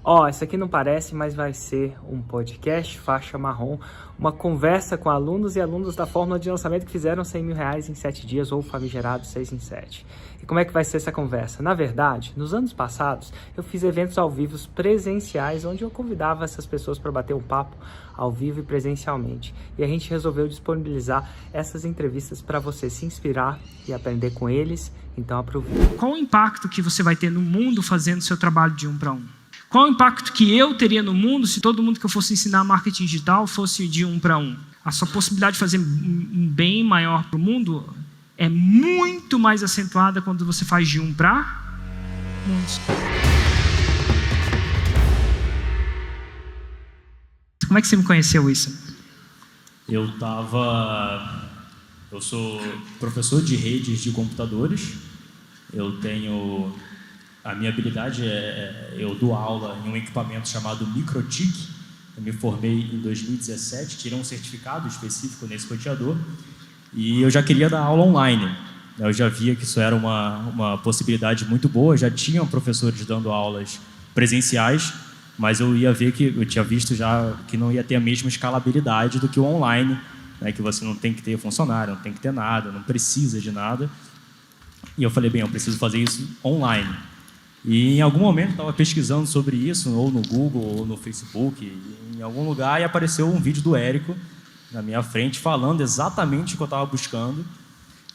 Ó, isso aqui não parece, mas vai ser um podcast faixa marrom, uma conversa com alunos e alunos da fórmula de lançamento que fizeram R$100.000 em 7 dias ou famigerado 6 em 7. E como é que vai ser essa conversa? Na verdade, nos anos passados, eu fiz eventos ao vivo presenciais, onde eu convidava essas pessoas para bater um papo ao vivo e presencialmente. E a gente resolveu disponibilizar essas entrevistas para você se inspirar e aprender com eles, então aproveite. Qual o impacto que você vai ter no mundo fazendo seu trabalho de 1 para 1? Qual o impacto que eu teria no mundo se todo mundo que eu fosse ensinar marketing digital fosse de 1 para 1? A sua possibilidade de fazer um bem maior para o mundo é muito mais acentuada quando você faz de 1 para muitos. Como é que você me conheceu isso? Eu sou professor de redes de computadores. A minha habilidade eu dou aula em um equipamento chamado Microtik. Eu me formei em 2017, tirei um certificado específico nesse roteador e eu já queria dar aula online. Eu já via que isso era uma possibilidade muito boa. Já tinham professores dando aulas presenciais, mas eu tinha visto já que não ia ter a mesma escalabilidade do que o online, né, que você não tem que ter funcionário, não tem que ter nada, não precisa de nada. E eu falei, eu preciso fazer isso online. E em algum momento eu estava pesquisando sobre isso, ou no Google, ou no Facebook, em algum lugar, e apareceu um vídeo do Érico na minha frente, falando exatamente o que eu estava buscando.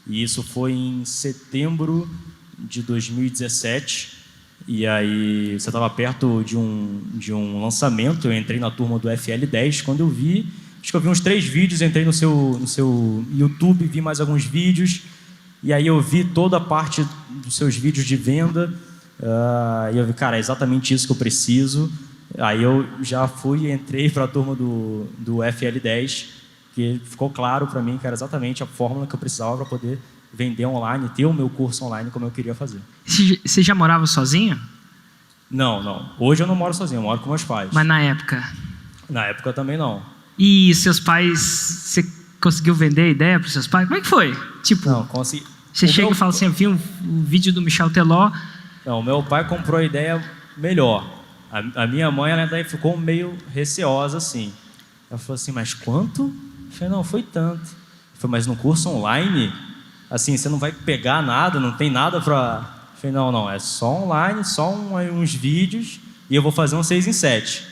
E isso foi em setembro de 2017. E aí você estava perto de um lançamento. Eu entrei na turma do FL10. Quando eu vi, acho que eu vi uns 3 vídeos, entrei no seu YouTube, vi mais alguns vídeos. E aí eu vi toda a parte dos seus vídeos de venda. E eu vi, cara, é exatamente isso que eu preciso. Aí eu já entrei para a turma do FL10, que ficou claro para mim que era exatamente a fórmula que eu precisava para poder vender online, ter o meu curso online como eu queria fazer. Você já morava sozinho? Não. Hoje eu não moro sozinho, eu moro com meus pais. Mas na época? Na época também não. E seus pais, você conseguiu vender a ideia para os seus pais? Como é que foi? Tipo, não, consegui. Você chega e fala assim, eu vi um vídeo do Michel Teló. Não, meu pai comprou a ideia melhor. A minha mãe, ela ainda ficou meio receosa, assim. Ela falou assim, mas quanto? Eu falei, não, foi tanto. Eu falei, mas no curso online, assim, você não vai pegar nada, não tem nada para... Eu falei, não, é só online, só uns vídeos, e eu vou fazer um 6 em 7.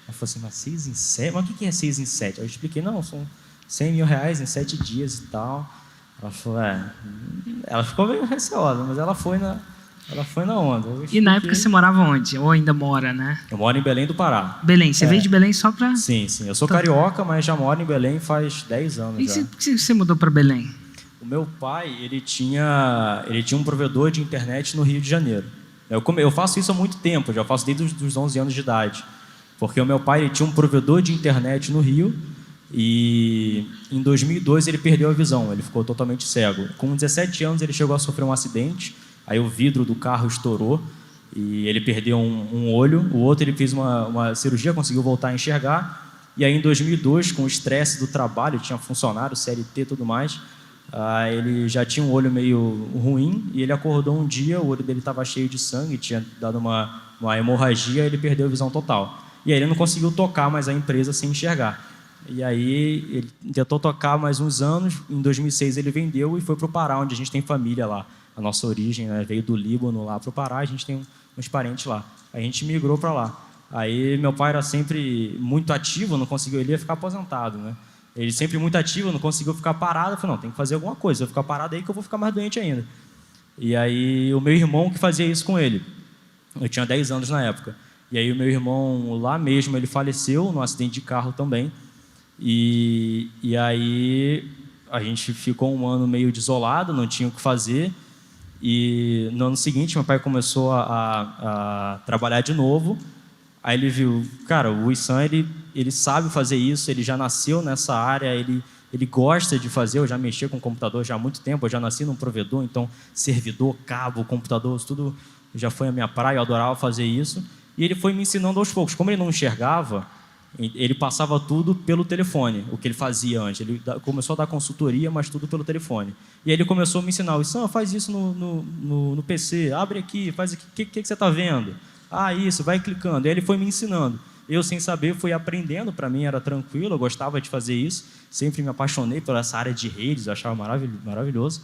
Ela falou assim, mas 6 em 7? Mas o que é 6 em 7? Aí eu expliquei, não, são R$100.000 em 7 dias e tal. Ela falou, ela ficou meio receosa, mas ela foi na onda. E na época você morava onde? Ou ainda mora, né? Eu moro em Belém do Pará. Belém. Você veio de Belém só para... Sim. Eu sou carioca, mas já moro em Belém faz 10 anos. E por que você mudou para Belém? O meu pai, ele tinha um provedor de internet no Rio de Janeiro. Eu faço isso há muito tempo, já faço desde os 11 anos de idade. Porque o meu pai, ele tinha um provedor de internet no Rio e em 2002 ele perdeu a visão, ele ficou totalmente cego. Com 17 anos ele chegou a sofrer um acidente. Aí o vidro do carro estourou e ele perdeu um olho. O outro ele fez uma cirurgia, conseguiu voltar a enxergar. E aí em 2002, com o estresse do trabalho, tinha funcionário, CLT e tudo mais, ele já tinha um olho meio ruim e ele acordou um dia, o olho dele estava cheio de sangue, tinha dado uma hemorragia e ele perdeu a visão total. E aí ele não conseguiu tocar mais a empresa sem enxergar. E aí ele tentou tocar mais uns anos. Em 2006 ele vendeu e foi para o Pará, onde a gente tem família lá. A nossa origem, né, veio do Líbano lá para o Pará, a gente tem uns parentes lá. A gente migrou para lá. Aí meu pai era sempre muito ativo, não conseguiu, ele ia ficar aposentado, né? Ele sempre muito ativo, não conseguiu ficar parado. Eu falei, não, tem que fazer alguma coisa, se eu ficar parado aí que eu vou ficar mais doente ainda. E aí o meu irmão que fazia isso com ele. Eu tinha 10 anos na época. E aí o meu irmão lá mesmo, ele faleceu num acidente de carro também. E aí a gente ficou um ano meio desolado, não tinha o que fazer. E no ano seguinte, meu pai começou a trabalhar de novo. Aí ele viu, cara, o Issam, ele sabe fazer isso, ele já nasceu nessa área, ele gosta de fazer. Eu já mexia com computador já há muito tempo, eu já nasci num provedor, então servidor, cabo, computador, tudo já foi a minha praia, eu adorava fazer isso. E ele foi me ensinando aos poucos. Como ele não enxergava, ele passava tudo pelo telefone, o que ele fazia antes. Ele começou a dar consultoria, mas tudo pelo telefone. E aí ele começou a me ensinar, Issam, faz isso no PC, abre aqui, faz aqui, o que você está vendo? Isso, vai clicando. E aí ele foi me ensinando. Eu, sem saber, fui aprendendo. Para mim era tranquilo, eu gostava de fazer isso. Sempre me apaixonei por essa área de redes, eu achava maravilhoso.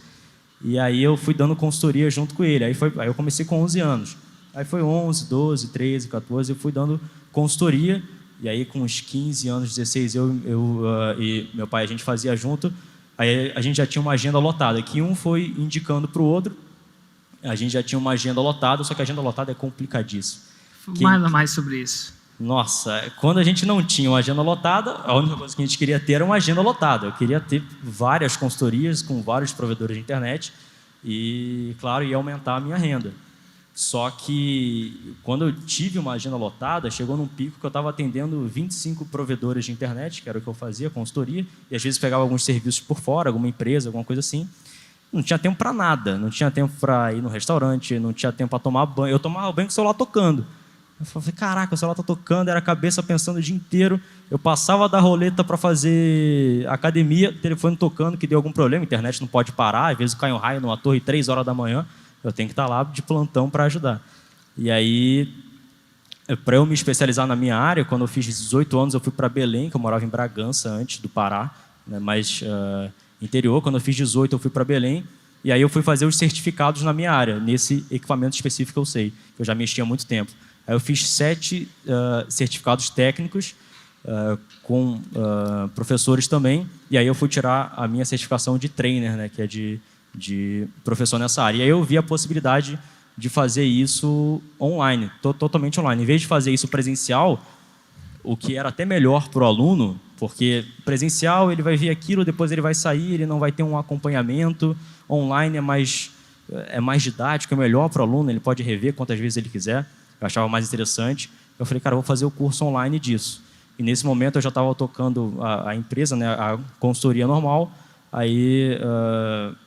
E aí eu fui dando consultoria junto com ele. Aí eu comecei com 11 anos. Aí foi 11, 12, 13, 14, eu fui dando consultoria. E aí com uns 15 anos, 16, eu e meu pai, a gente fazia junto. Aí a gente já tinha uma agenda lotada, que um foi indicando para o outro. A gente já tinha uma agenda lotada, só que a agenda lotada é complicadíssimo. Fala mais sobre isso. Nossa, quando a gente não tinha uma agenda lotada, a única coisa que a gente queria ter era uma agenda lotada. Eu queria ter várias consultorias com vários provedores de internet e, claro, ia aumentar a minha renda. Só que, quando eu tive uma agenda lotada, chegou num pico que eu estava atendendo 25 provedores de internet, que era o que eu fazia, consultoria, e às vezes pegava alguns serviços por fora, alguma empresa, alguma coisa assim. Não tinha tempo para nada, não tinha tempo para ir no restaurante, não tinha tempo para tomar banho. Eu tomava banho com o celular tocando. Eu falei, caraca, o celular está tocando, era a cabeça pensando o dia inteiro. Eu passava da roleta para fazer academia, telefone tocando, que deu algum problema, a internet não pode parar, às vezes cai um raio numa torre 3 horas da manhã, eu tenho que estar lá de plantão para ajudar. E aí, para eu me especializar na minha área, quando eu fiz 18 anos, eu fui para Belém, que eu morava em Bragança antes do Pará, né, mas interior. Quando eu fiz 18, eu fui para Belém, e aí eu fui fazer os certificados na minha área, nesse equipamento específico que eu sei, que eu já mexia há muito tempo. Aí eu fiz 7 certificados técnicos com professores também, e aí eu fui tirar a minha certificação de trainer, né, que é de professor nessa área. E aí eu vi a possibilidade de fazer isso online, totalmente online. Em vez de fazer isso presencial, o que era até melhor para o aluno, porque presencial ele vai ver aquilo, depois ele vai sair, ele não vai ter um acompanhamento. Online é mais didático, é melhor para o aluno, ele pode rever quantas vezes ele quiser. Eu achava mais interessante. Eu falei, cara, eu vou fazer o curso online disso. E nesse momento eu já estava tocando a empresa, né, a consultoria normal. Aí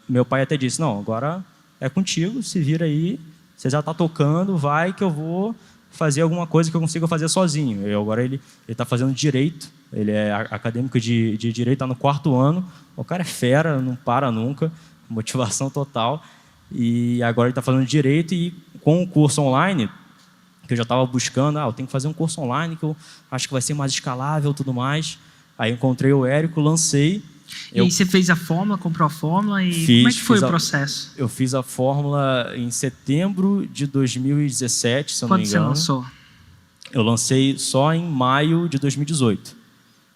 meu pai até disse, não, agora é contigo, se vira aí, você já está tocando, vai que eu vou fazer alguma coisa que eu consiga fazer sozinho. Agora ele está fazendo direito, ele é acadêmico de direito, está no 4º ano, o cara é fera, não para nunca, motivação total. E agora ele está fazendo direito e com o curso online, que eu já estava buscando, eu tenho que fazer um curso online que eu acho que vai ser mais escalável e tudo mais. Aí encontrei o Érico, lancei. E aí você fez a fórmula, comprou a fórmula e como é que foi o processo? Eu fiz a fórmula em setembro de 2017, se eu não me engano. Quando você lançou? Eu lancei só em maio de 2018.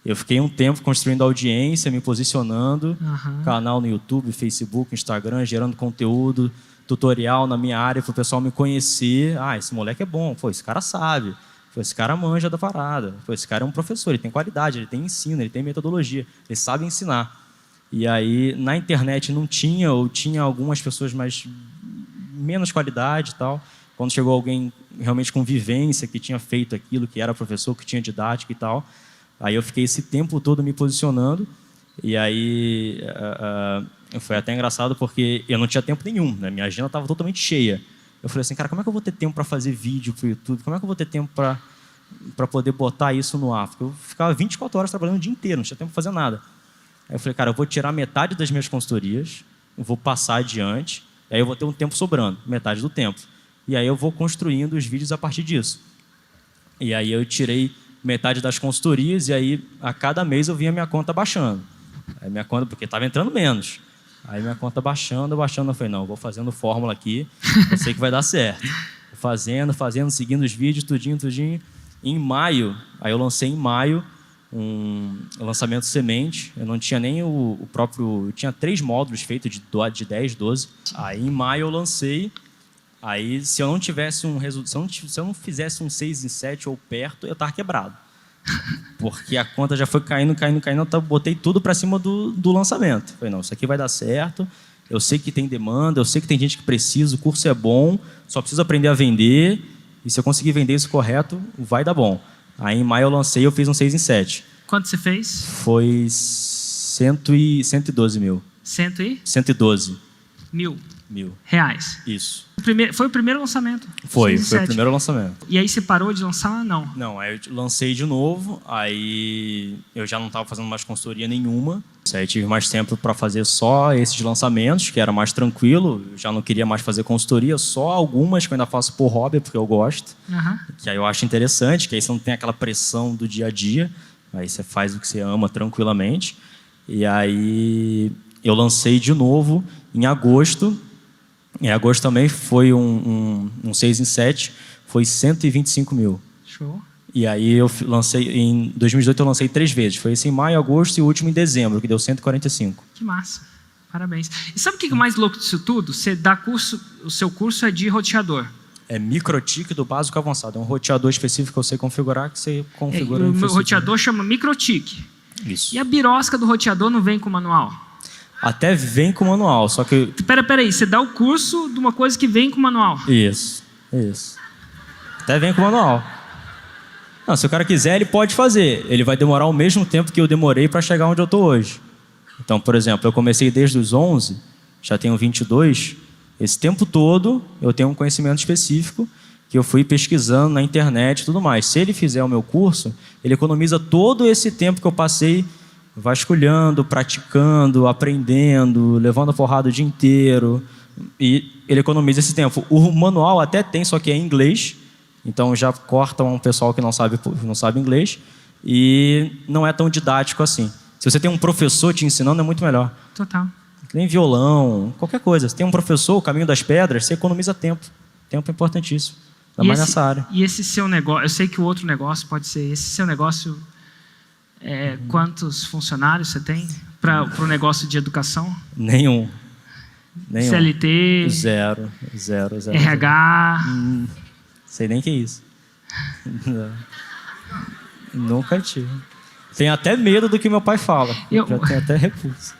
Eu fiquei um tempo construindo audiência, me posicionando, canal no YouTube, Facebook, Instagram, gerando conteúdo, tutorial na minha área para o pessoal me conhecer. Esse moleque é bom, esse cara sabe, esse cara manja da parada, esse cara é um professor, ele tem qualidade, ele tem ensino, ele tem metodologia, ele sabe ensinar. E aí na internet não tinha, ou tinha algumas pessoas menos qualidade e tal. Quando chegou alguém realmente com vivência, que tinha feito aquilo, que era professor, que tinha didática e tal, aí eu fiquei esse tempo todo me posicionando. E aí foi até engraçado porque eu não tinha tempo nenhum, né? Minha agenda estava totalmente cheia. Eu falei assim, cara, como é que eu vou ter tempo para fazer vídeo para o YouTube? Como é que eu vou ter tempo para poder botar isso no ar? Porque eu ficava 24 horas trabalhando o dia inteiro, não tinha tempo para fazer nada. Aí eu falei, cara, eu vou tirar metade das minhas consultorias, eu vou passar adiante, aí eu vou ter um tempo sobrando, metade do tempo. E aí eu vou construindo os vídeos a partir disso. E aí eu tirei metade das consultorias e aí a cada mês eu vinha minha conta baixando. Aí minha conta, porque estava entrando menos. Aí minha conta baixando, eu falei, não, eu vou fazendo fórmula aqui, eu sei que vai dar certo. Fazendo, seguindo os vídeos, tudinho. Em maio, aí eu lancei em maio um lançamento semente, eu não tinha nem o próprio, tinha 3 módulos feitos de 10, 12. Aí em maio eu lancei, aí se eu não tivesse um resultado, se eu não fizesse um 6 em 7 ou perto, eu estava quebrado. Porque a conta já foi caindo, eu botei tudo para cima do lançamento. Falei, não, isso aqui vai dar certo, eu sei que tem demanda, eu sei que tem gente que precisa, o curso é bom, só preciso aprender a vender, e se eu conseguir vender isso correto, vai dar bom. Aí em maio eu lancei, eu fiz um 6 em 7. Quanto você fez? Foi 112 mil. 112 mil reais. Isso. Foi o primeiro lançamento? Foi o primeiro lançamento. E aí você parou de lançar? Não, aí eu lancei de novo, aí eu já não estava fazendo mais consultoria nenhuma, Aí tive mais tempo para fazer só esses lançamentos, que era mais tranquilo. Eu já não queria mais fazer consultoria, só algumas que eu ainda faço por hobby, porque eu gosto. Que aí eu acho interessante, que aí você não tem aquela pressão do dia a dia. Aí você faz o que você ama tranquilamente. E aí eu lancei de novo em agosto. Em agosto também foi um 6 em 7, foi 125 mil. Show. E aí eu lancei, em 2018 eu lancei 3 vezes. Foi esse em maio, agosto e o último em dezembro, que deu 145. Que massa. Parabéns. E sabe o que é o mais louco disso tudo? Você dá curso, o seu curso é de roteador. É MikroTik do básico ao avançado. É um roteador específico que eu sei configurar, que você configura. O meu roteador chama MikroTik. Isso. E a birosca do roteador não vem com manual? Até vem com manual, só que... Peraí, você dá o curso de uma coisa que vem com manual. Isso. Até vem com manual. Não, se o cara quiser, ele pode fazer. Ele vai demorar o mesmo tempo que eu demorei para chegar onde eu estou hoje. Então, por exemplo, eu comecei desde os 11, já tenho 22. Esse tempo todo, eu tenho um conhecimento específico que eu fui pesquisando na internet e tudo mais. Se ele fizer o meu curso, ele economiza todo esse tempo que eu passei vasculhando, praticando, aprendendo, levando a porrada o dia inteiro. E ele economiza esse tempo. O manual até tem, só que é em inglês. Então já corta um pessoal que não sabe inglês e não é tão didático assim. Se você tem um professor te ensinando, é muito melhor. Total. Nem violão, qualquer coisa. Se tem um professor, o caminho das pedras, você economiza tempo. Tempo é importantíssimo. Ainda mais nessa área. E esse seu negócio, eu sei que o outro negócio pode ser, esse seu negócio, quantos funcionários você tem para o negócio de educação? Nenhum. CLT? Zero. RH? Sei nem o que é isso. Nunca tive. Tenho até medo do que meu pai fala. Já tenho até repulso.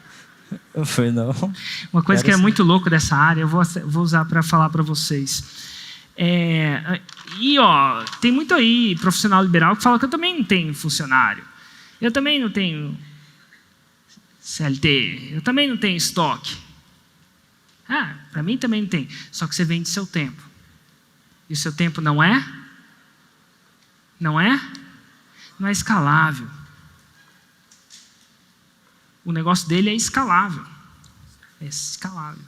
Eu falei, não. Uma coisa que é muito louco dessa área, eu vou usar para falar para vocês. Tem muito aí profissional liberal que fala que eu também não tenho funcionário. Eu também não tenho CLT. Eu também não tenho estoque. Para mim também não tem. Só que você vende seu tempo. E o seu tempo não é escalável. O negócio dele é escalável. É escalável.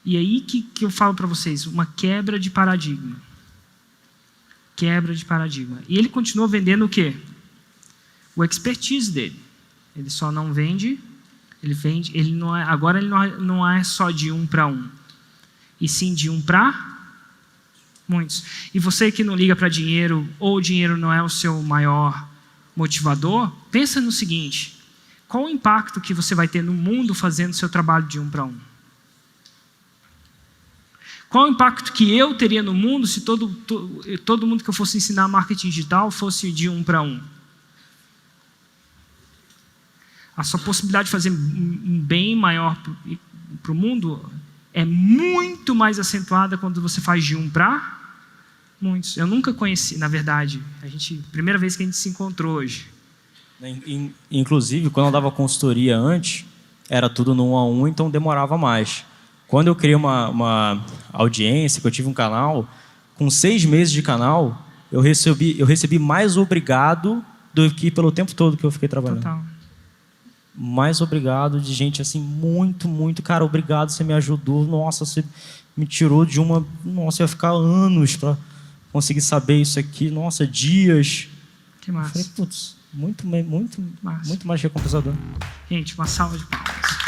E aí que eu falo para vocês, uma quebra de paradigma. Quebra de paradigma. E ele continua vendendo o quê? O expertise dele. Ele só não vende, agora ele não é só de 1 para 1. E sim de 1 para muitos. E você que não liga para dinheiro, ou o dinheiro não é o seu maior motivador, pensa no seguinte: qual o impacto que você vai ter no mundo fazendo seu trabalho de 1 para 1? Qual o impacto que eu teria no mundo se todo mundo que eu fosse ensinar marketing digital fosse de 1 para 1? A sua possibilidade de fazer um bem maior para o mundo é muito mais acentuada quando você faz de 1 para muitos. Eu nunca conheci, na verdade. Primeira vez que a gente se encontrou hoje. Inclusive, quando eu dava consultoria antes, era tudo no 1 a 1, então demorava mais. Quando eu criei uma audiência, que eu tive um canal, com 6 meses de canal, eu recebi mais obrigado do que pelo tempo todo que eu fiquei trabalhando. Total. Mais obrigado de gente assim, muito, muito. Cara, obrigado, você me ajudou. Nossa, você me tirou de uma... Nossa, eu ia ficar anos para conseguir saber isso aqui. Nossa, dias. Que massa. Eu falei, putz, muito mais recompensador. Gente, uma salva de palmas.